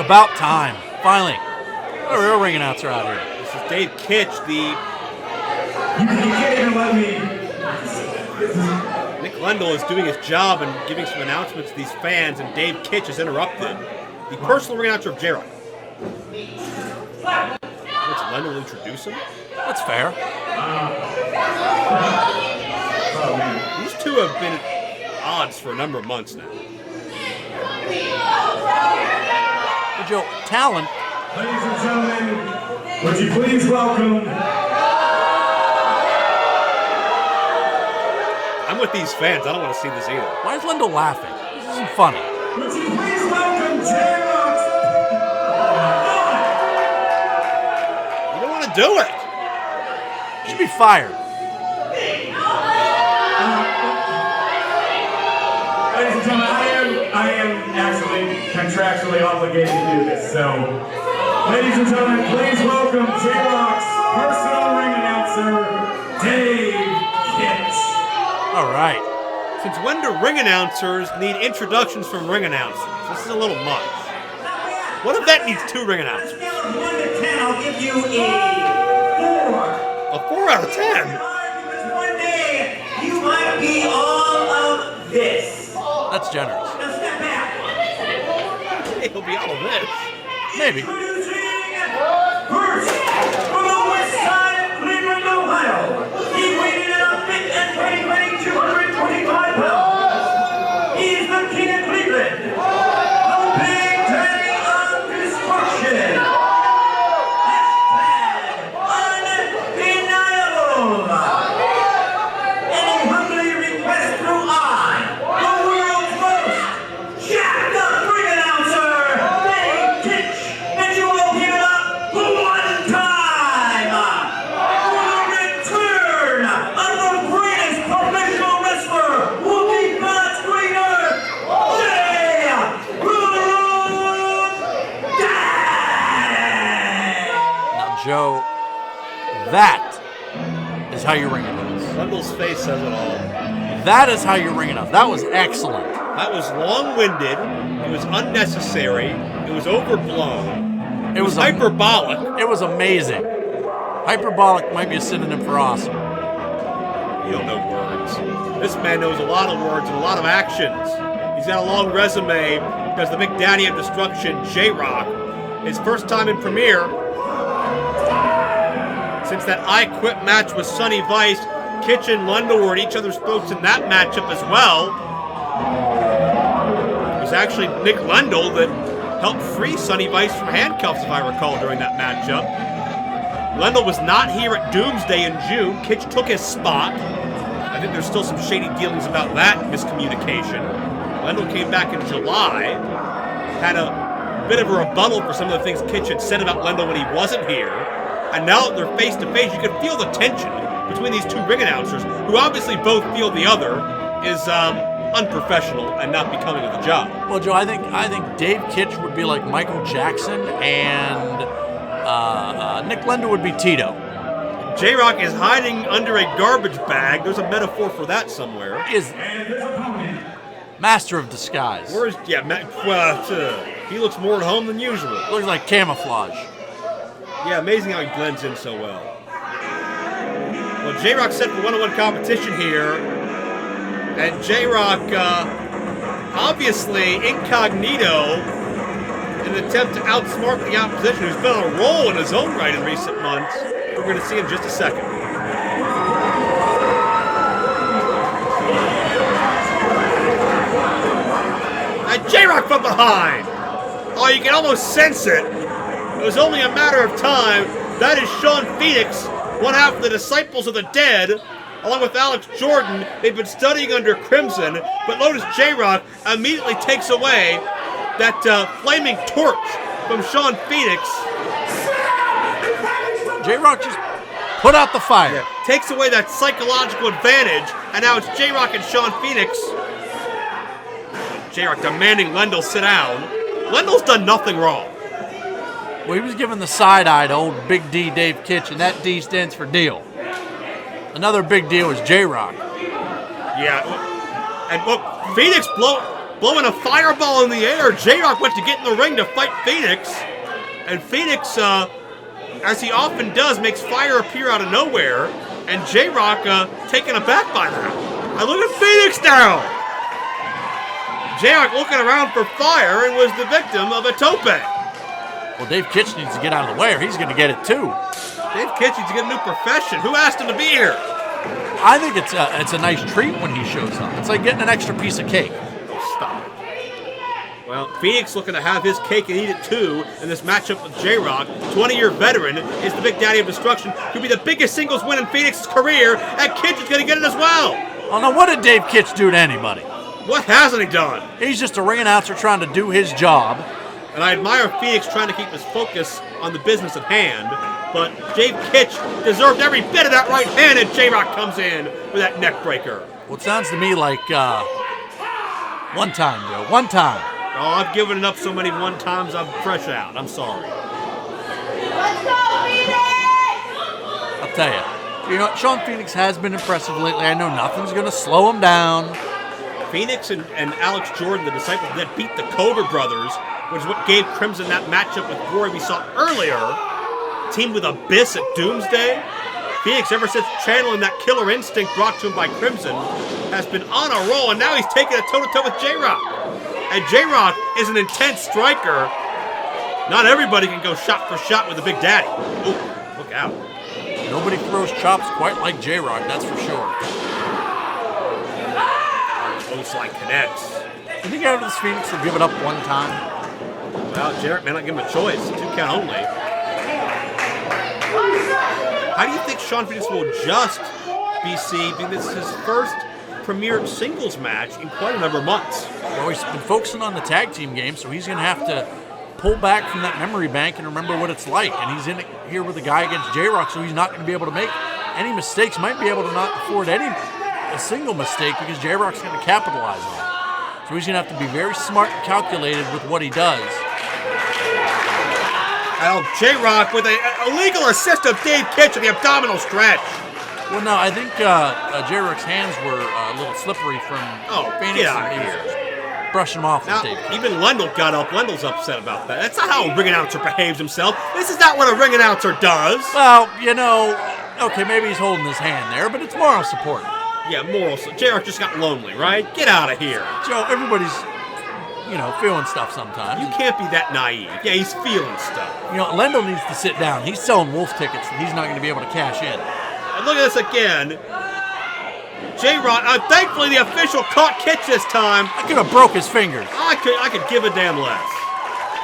about time. Finally. A real ring announcer out here. This is Dave Kich, You can't even let me. Nick Lendl is doing his job and giving some announcements to these fans, and Dave Kich is interrupted. The personal ring announcer of J-Rocc. Let's Lendl introduce him. That's fair. These two have been at odds for a number of months now. Well, Joe, talent. Ladies and gentlemen, would you please welcome. I'm with these fans. I don't want to see this either. Why is Lendl laughing? This isn't funny. Would you please welcome J-Rocc? You don't want to do it. You should be fired. Ladies and gentlemen, I am actually contractually obligated to do this, so ladies and gentlemen, please welcome J-Rocc's personal ring announcer, Dave Kich. All right. Since when do ring announcers need introductions from ring announcers? This is a little much. What if that needs two ring announcers? Scale of 1 to 10, I'll give you a 4. A 4 out of 10? Because one day, you might be all of this. That's generous. Now step back. He'll be all of this. Maybe. Introducing first, from the west side of Cleveland, Ohio. He weighed in at a fit and weighing 225 pounds. He's the king of Cleveland. The big daddy of destruction. Hashtag undeniable. And he humbly requests through I, the world's most jacked up ring announcer, Dave Kich, that you will give it up one time for the return of the greatest professional wrestler who be God's green earth, J-Rocc. Now, Joe, that is how you ring announce. Lendl's face says it all. That is how you ring announce. That was excellent. That was long-winded. It was unnecessary. It was overblown. It was hyperbolic. It was amazing. Hyperbolic might be a synonym for awesome. You don't know words. This man knows a lot of words and a lot of actions. He's got a long resume because the big daddy of destruction, J-Rocc, his first time in Premiere. Since that I Quit match with Sonny Vice, Kich and Lendl were at each other's throats in that matchup as well. It was actually Nick Lendl that helped free Sonny Vice from handcuffs, if I recall, during that matchup. Lendl was not here at Doomsday in June. Kich took his spot. I think there's still some shady dealings about that miscommunication. Lendl came back in July, had a bit of a rebuttal for some of the things Kich had said about Lendl when he wasn't here. And now that they're face-to-face, you can feel the tension between these two ring announcers, who obviously both feel the other is unprofessional and not becoming of the job. Well, Joe, I think Dave Kich would be like Michael Jackson, and Nick Lendl would be Tito. J-Rocc is hiding under a garbage bag. There's a metaphor for that somewhere. He is master of disguise. Where is he looks more at home than usual. Looks like camouflage. Yeah, amazing how he blends in so well. Well, J-Rocc set for one-on-one competition here, and J-Rocc obviously incognito in an attempt to outsmart the opposition, who's been on a roll in his own right in recent months. We're going to see in just a second. And J-Rocc from behind. Oh, you can almost sense it. It was only a matter of time. That is Shawn Phoenix, one half of the Disciples of the Dead, along with Alex Jordan. They've been studying under Crimson, but notice J-Rocc immediately takes away that flaming torch from Shawn Phoenix. J-Rocc just put out the fire. Yeah, takes away that psychological advantage, and now it's J-Rocc and Shawn Phoenix. J-Rocc demanding Lendl sit down. Lendl's done nothing wrong. Well, he was giving the side eye to old Big D Dave Kich, and that D stands for deal. Another big deal is J-Rocc. Yeah, and look, Phoenix blowing a fireball in the air. J-Rocc went to get in the ring to fight Phoenix. And Phoenix, as he often does, makes fire appear out of nowhere. And J-Rocc taken aback by that. And look at Phoenix now. J-Rocc looking around for fire and was the victim of a tope. Well, Dave Kich needs to get out of the way or he's going to get it too. Dave Kich needs to get a new profession. Who asked him to be here? I think it's a nice treat when he shows up. It's like getting an extra piece of cake. Stop. Well, Phoenix looking to have his cake and eat it too in this matchup with J-Rocc. 20-year veteran is the Big Daddy of Destruction. Could be the biggest singles win in Phoenix's career, and Kich is going to get it as well. Oh, now what did Dave Kich do to anybody? What hasn't he done? He's just a ring announcer trying to do his job. And I admire Phoenix trying to keep his focus on the business at hand, but Dave Kich deserved every bit of that right hand, and J-Rocc comes in with that neck breaker. Well, it sounds to me like one time, Joe. One time. Oh, I've given it up so many one times I'm fresh out. I'm sorry. Let's go, Phoenix! I'll tell you. You know, Shawn Phoenix has been impressive lately. I know nothing's going to slow him down. Phoenix and Alex Jordan, the disciples that beat the Coder brothers, which is what gave Crimson that matchup with Glory we saw earlier, teamed with Abyss at Doomsday. Phoenix, ever since channeling that killer instinct brought to him by Crimson, has been on a roll, and now he's taking it toe-to-toe with J-Rocc. And J-Rocc is an intense striker. Not everybody can go shot for shot with the Big Daddy. Ooh, look out. Nobody throws chops quite like J-Rocc, that's for sure. Close line connects. You think out of this Phoenix will give it up one time? Well, J-Rocc may not give him a choice. 2 count only. How do you think Shawn Phoenix will adjust, BC, being this is his first premier singles match in quite a number of months? Well, he's been focusing on the tag team game, so he's going to have to pull back from that memory bank and remember what it's like. And he's in it here with a guy against J-Rocc, so he's not going to be able to make any mistakes. Might be able to not afford a single mistake because J-Rocc's going to capitalize on it. So he's going to have to be very smart and calculated with what he does. Now J-Rocc with an illegal assist of Dave Kich in the abdominal stretch. Well, no, I think J-Rocc's hands were a little slippery from Phoenix. Get out of here. Brushing him off Now, with Dave Kich. even Lendl got up. Lendl's upset about that. That's not how a ring announcer behaves himself. This is not what a ring announcer does. Well, you know, okay, maybe he's holding his hand there, but it's moral support. Yeah, moral. J-Rocc just got lonely, right? Get out of here. Joe, everybody's, you know, feeling stuff sometimes. You can't be that naive. Yeah, he's feeling stuff. You know, Lendl needs to sit down. He's selling wolf tickets that he's not going to be able to cash in. And look at this again. J-Rocc, thankfully the official caught Kich this time. I could have broke his fingers. I could give a damn less.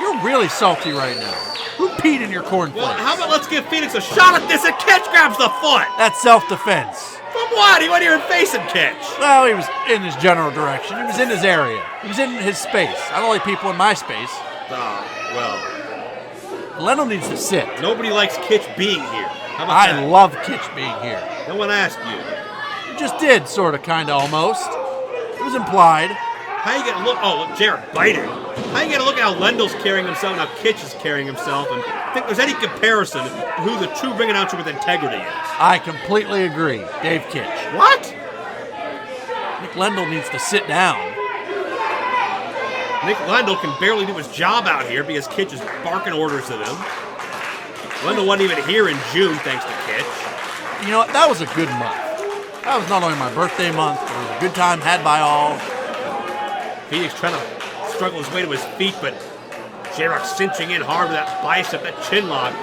You're really salty right now. Who peed in your cornflakes? Well, how about let's give Phoenix a shot at this, and Kich grabs the foot. That's self-defense. From what? He wasn't even facing Kich. Well, he was in his general direction. He was in his area. He was in his space. I don't like people in my space. Well. Lendl needs to sit. Nobody likes Kich being here. How about I that? love Kich being here. No one asked you. You just did, sort of, kind of, almost. It was implied. How you gonna look? Oh, look, Jared biting. How you gonna look at how Lendl's carrying himself and how Kich is carrying himself, and think there's any comparison to who the true ring announcer with integrity is? I completely agree. Dave Kich. What? Nick Lendl needs to sit down. Nick Lendl can barely do his job out here because Kich is barking orders at him. Lendl wasn't even here in June, thanks to Kich. You know what? That was a good month. That was not only my birthday month, but it was a good time had by all. Phoenix trying to struggle his way to his feet, but J-Rocc cinching in hard with that bicep, that chin lock.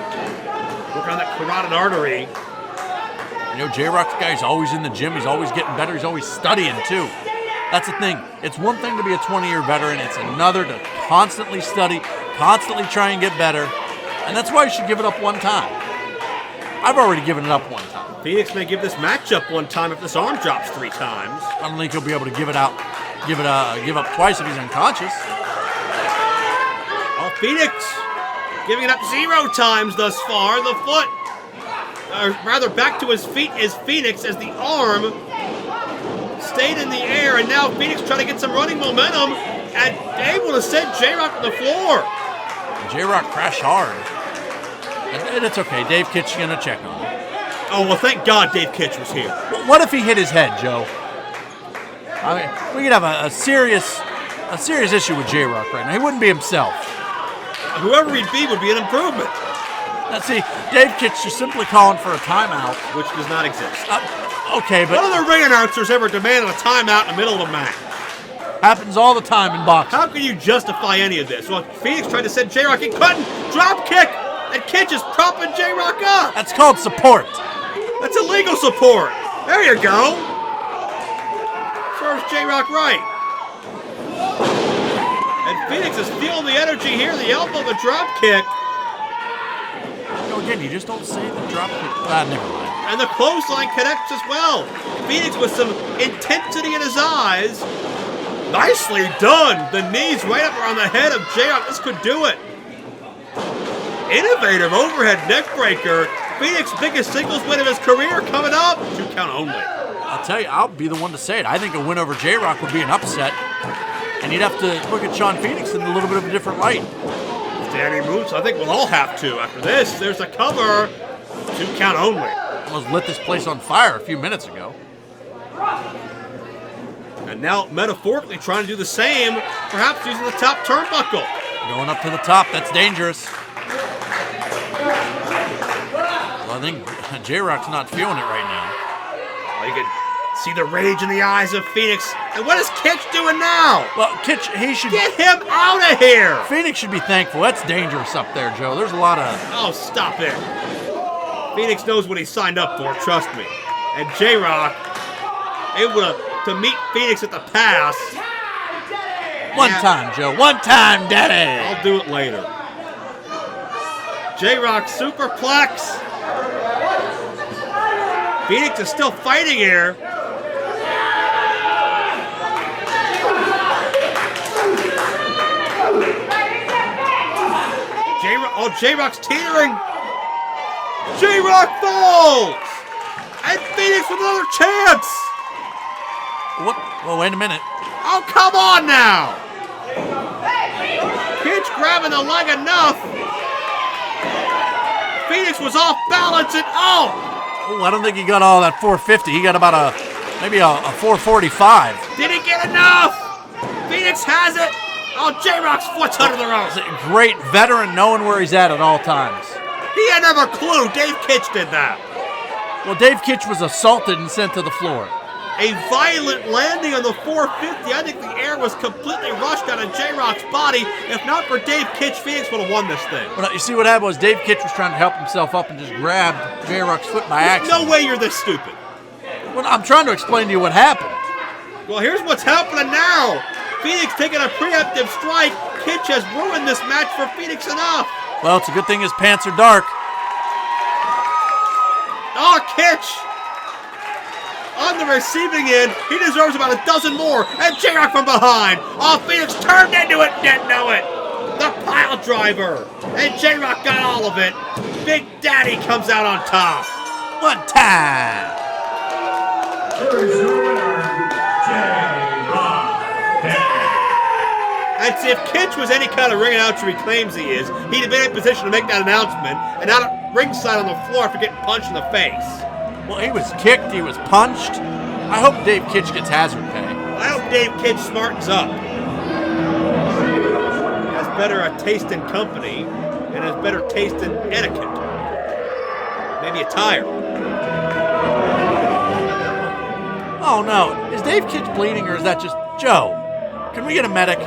Working on that carotid artery. You know, J-Rocc's guy is always in the gym. He's always getting better. He's always studying, too. That's the thing. It's one thing to be a 20-year veteran. It's another to constantly study, constantly try and get better. And that's why you should give it up one time. I've already given it up one time. Phoenix may give this matchup one time if this arm drops 3 times. I don't think he'll be able to give up twice if he's unconscious. Oh, Phoenix giving it up 0 times thus far. The foot, or rather back to his feet, is Phoenix as the arm stayed in the air, and now Phoenix trying to get some running momentum and able to send J-Rocc to the floor. J-Rocc crashed hard. And it's okay. Dave Kich is going to check on him. Oh, well, thank God Dave Kich was here. What if he hit his head, Joe? I mean, we could have a serious a serious issue with J-Rocc right now. He wouldn't be himself. Whoever he'd be would be an improvement. Let's see, Dave Kich is simply calling for a timeout. Which does not exist. Okay, but None of the ring announcers ever demanded a timeout in the middle of a match. happens all the time in boxing. How can you justify any of this? Well, Phoenix tried to send J-Rocc, he couldn't. Drop kick, and Kich is propping J-Rocc up. That's called support. That's illegal support. There you go. Serves J-Rocc right. And Phoenix is feeling the energy here. The elbow, the drop kick. Again, you just don't say the drop kick. Never mind. And the clothesline connects as well. Phoenix with some intensity in his eyes. Nicely done. The knees right up around the head of J-Rocc. This could do it. Innovative overhead neck breaker. Phoenix's biggest singles win of his career coming up. 2 count only. I'll tell you, I'll be the one to say it. I think a win over J-Rocc would be an upset. And you'd have to look at Shawn Phoenix in a little bit of a different light. Danny moves. I think we'll all have to. After this, there's a cover. 2 count only. Almost lit this place on fire a few minutes ago. And now, metaphorically, trying to do the same, perhaps using the top turnbuckle. Going up to the top, that's dangerous. Well, I think J-Rocc's not feeling it right now. Well, you can see the rage in the eyes of Phoenix. And what is Kich doing now? Well, Kich, he should... Get him out of here! Phoenix should be thankful. That's dangerous up there, Joe. There's a lot of... Oh, stop it. Phoenix knows what he signed up for, trust me. And J-Rocc able to meet Phoenix at the pass. One time, Joe. One time, Daddy. I'll do it later. J-Rocc superplex. Phoenix is still fighting here. J-Rocc's teetering. J-Rocc falls. And Phoenix with another chance. What? Well, wait a minute. Oh, come on now. Kich grabbing the leg enough. Phoenix was off balance and oh, I don't think he got all that 450. He got about maybe a 445. Did he get enough? Phoenix has it. Oh, J-Rocc's foot's under the ropes. Great veteran knowing where he's at all times. He had never a clue. Dave Kich did that. Well, Dave Kich was assaulted and sent to the floor. A violent landing on the 450. I think the air was completely rushed out of J-Rocc's body. If not for Dave Kich, Phoenix would have won this thing. Well, you see what happened was Dave Kich was trying to help himself up and just grabbed J-Rocc's foot by accident. No way you're this stupid. Well, I'm trying to explain to you what happened. Well, here's what's happening now. Phoenix taking a preemptive strike. Kich has ruined this match for Phoenix enough. Well, it's a good thing his pants are dark. Oh, Kich! On the receiving end, he deserves about a dozen more. And J-Rocc from behind. Oh, Phoenix turned into it, didn't know it. The pile driver. And J-Rocc got all of it. Big Daddy comes out on top. One time. Here's your winner, J-Rocc. And see, if Kich was any kind of ring announcer he claims he is, he'd have been in position to make that announcement and not at ringside on the floor for getting punched in the face. Well, he was kicked, he was punched. I hope Dave Kich gets hazard pay. I hope Dave Kich smartens up. Has better taste in company and has better taste in etiquette. Maybe a tire. Oh no, is Dave Kich bleeding or is that just Joe? Can we get a medic?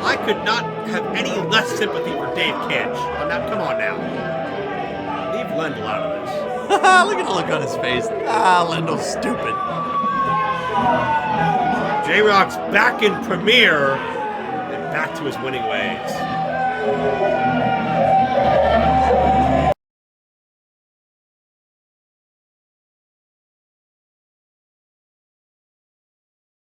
I could not have any less sympathy for Dave Kich. Come on now. Leave Lendl out of this. Look at the look on his face. Lendl's stupid. J-Rocc's back in Premier and back to his winning ways.